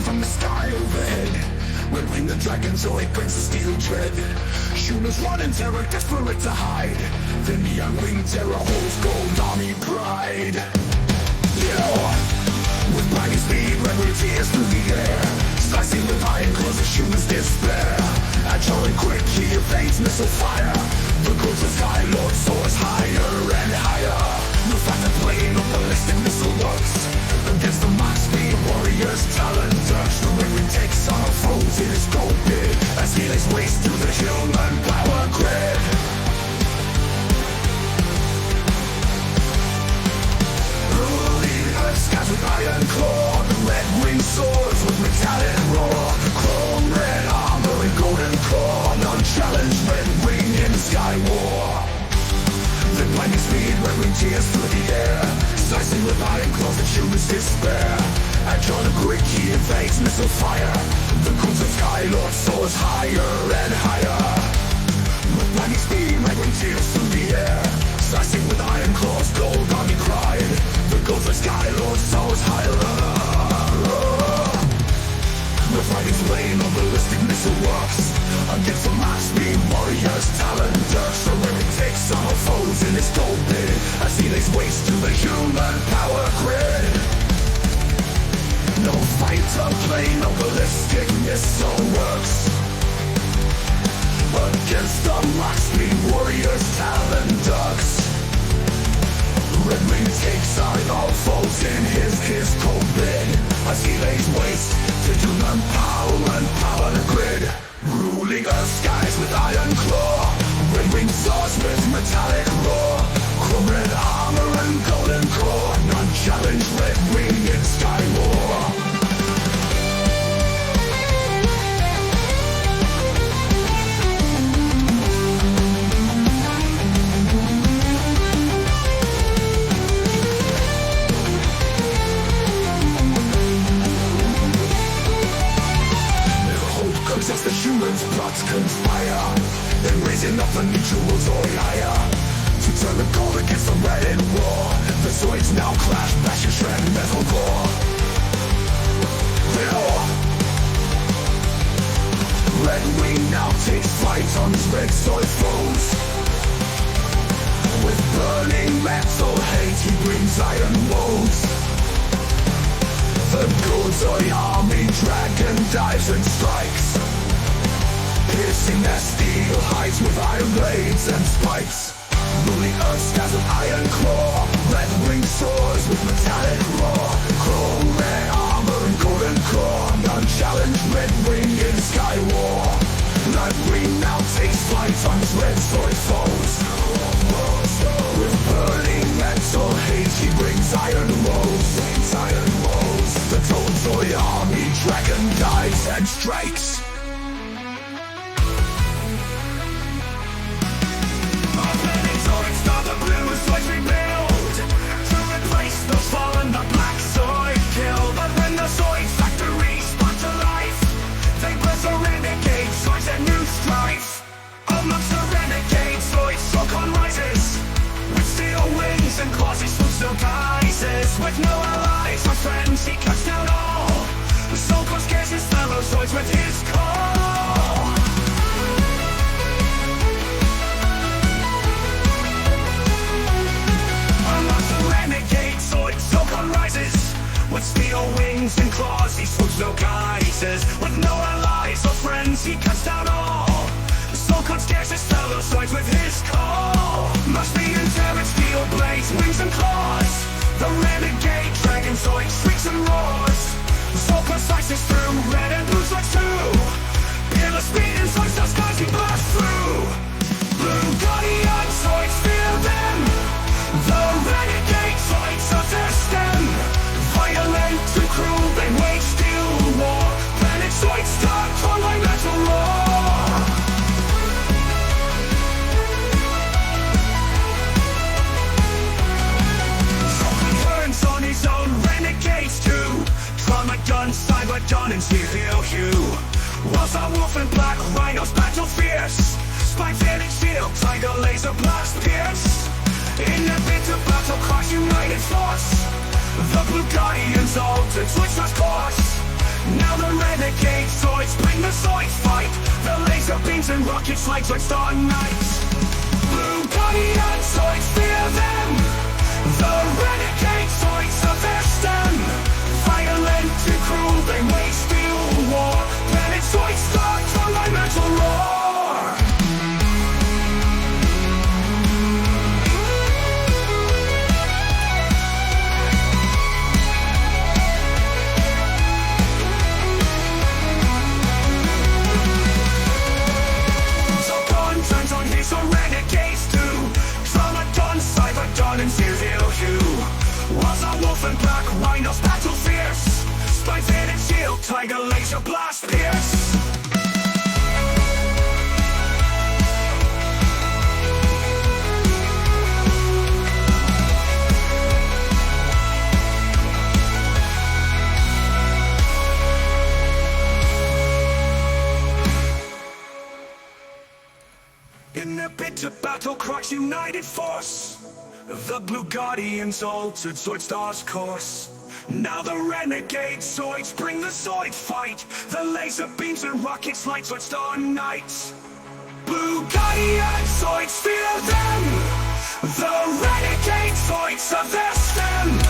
from the sky overhead. Redwing the dragon, Zoid brings the steel dread. Shooters run in terror, desperate to hide. The neon winged terror holds gold army pride. With blinding speed, Redwing tears through the air, slicing with iron claws the shooters despair. Agile and quick, he evades missile fire. The goals of Sky Lord soars higher and higher. The faster plane of ballistic missile works against the Mach speed warriors' talent urge. The Redwing takes on our foes in his gold bid as he lays waste to the human power grid. Skies with iron claw, the Redwing soars with metallic roar. Chrome red armor and golden claw, unchallenged Redwing in sky war. The blinding speed, Redwing tears through the air, slicing with iron claws that shooters despair. Agile and quick, he evades missile fire. The crimson sky lord soars higher and higher. With blinding speed, Redwing tears through the air, slicing with iron claws, gold army pride. The ghost of Sky Lord soars higher. The fighting flame of ballistic missile works against the Mach speed warriors' talent urge. The Redwing takes on our foes in his gold bid as he lays waste to the human power grid. No fighter plane of ballistic missile works against the Mach speed warriors' talent urge. Redwing takes on all foes in his cold bid as he lays waste to human power and power the grid. Ruling earth skies with iron claw, Redwing soars with metallic roar. Chrome red armor and golden core, unchallenged Redwing in sky war. As the humans' plots conspire, they're raising up the mutual Zoid higher to turn the cold against the red in war. The Zoids now clash, bash and shred metal core. Redwing now takes flight on his red Zoid foes. With burning metal hate, he brings iron woes. The good Zoid army dragon dives and strikes, piercing their steel hides with iron blades and spikes. Ruling earth skies with iron claw, Redwing soars with metallic roar. Chrome red armor and golden core, unchallenged Redwing in sky war. Redwing now takes flight on his red Zoid foes. With burning metal hate, he brings iron woes. The total Zoid army dragon dives and strikes. Zoidstar, the blue Zoids rebuild to replace those fallen, the black Zoid kill. But when the Zoid factories brought to life, they birth a renegade Zoids and new strife. Amongst the renegade Zoids, Sokon rises with steel wings and claws, he swoops no guises. With no allies or friends, he cuts down all. Sokon scares his fellow Zoids with his call. Renegade Zoid, Sokon rises with steel wings and claws, he swoops no guises. With no allies or friends, he cuts down all. Sokon scares his fellow Zoids with his call. Must be in terror, steel blades, wings and claws. The renegade dragon Zoid shrieks and roars. Sokon slices through red and blue Zoids too. Peerless speed and Zoidstar skies he blasts through. Blue guardian Zoids fear them. The renegade Zoids of their stem. Violent and cruel, they wage steel war. Planet Zoidstar, twilight metal roar. Sokon turns on his own renegades too. Trauma gun, cyber gun, and steel hue. Whilst our wolf and black rhinos battle fierce. Spikes and shield, tiger laser blast pierce. In a bitter battle crash united force, the blue guardians altered Zoidstar's course. Now the renegade Zoids bring the Zoid fight. The laser beams and rockets like Zoidstar night. Blue Guardian Zoids fear them. The renegade Zoids are their stem. Violent and cruel, they wage steel war. Planet Zoidstar for my mental roar. So renegades do Tramadon, Cyberdon and Zero Hue. Was a wolf and black rhinos battle fierce. Spines in its shield, tiger laser blast pierce. In the bitter battle cries united force. The Blue Guardians altered Zoidstar's course. Now the renegade Zoids bring the Zoid fight. The laser beams and rockets light Zoidstar night. Blue Guardian Zoids fear them. The renegade Zoids are their stem.